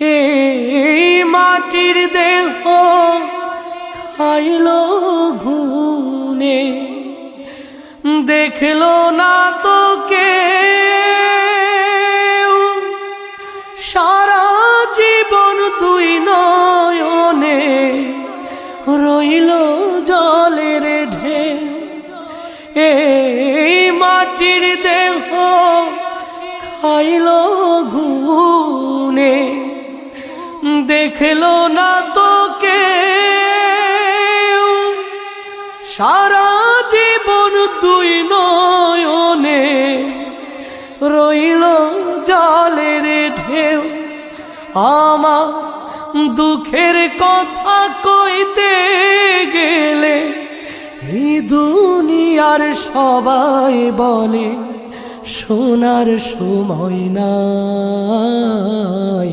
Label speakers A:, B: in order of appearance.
A: এই মাটির দেহ খাইল ঘুনে, দেখলো না তো কেউ, সারা জীবন দুই নয়নে রইল জলের ঢেউ। এই মাটির দেহ খাইল ঘুনে, দেখলো না তো কেউ, সারা জীবন দুই নয়নে রইল জলের ঢেউ। আমার দুঃখের কথা কইতে গেলে এই দুনিয়ার সবাই বলে শোনার সময় নাই।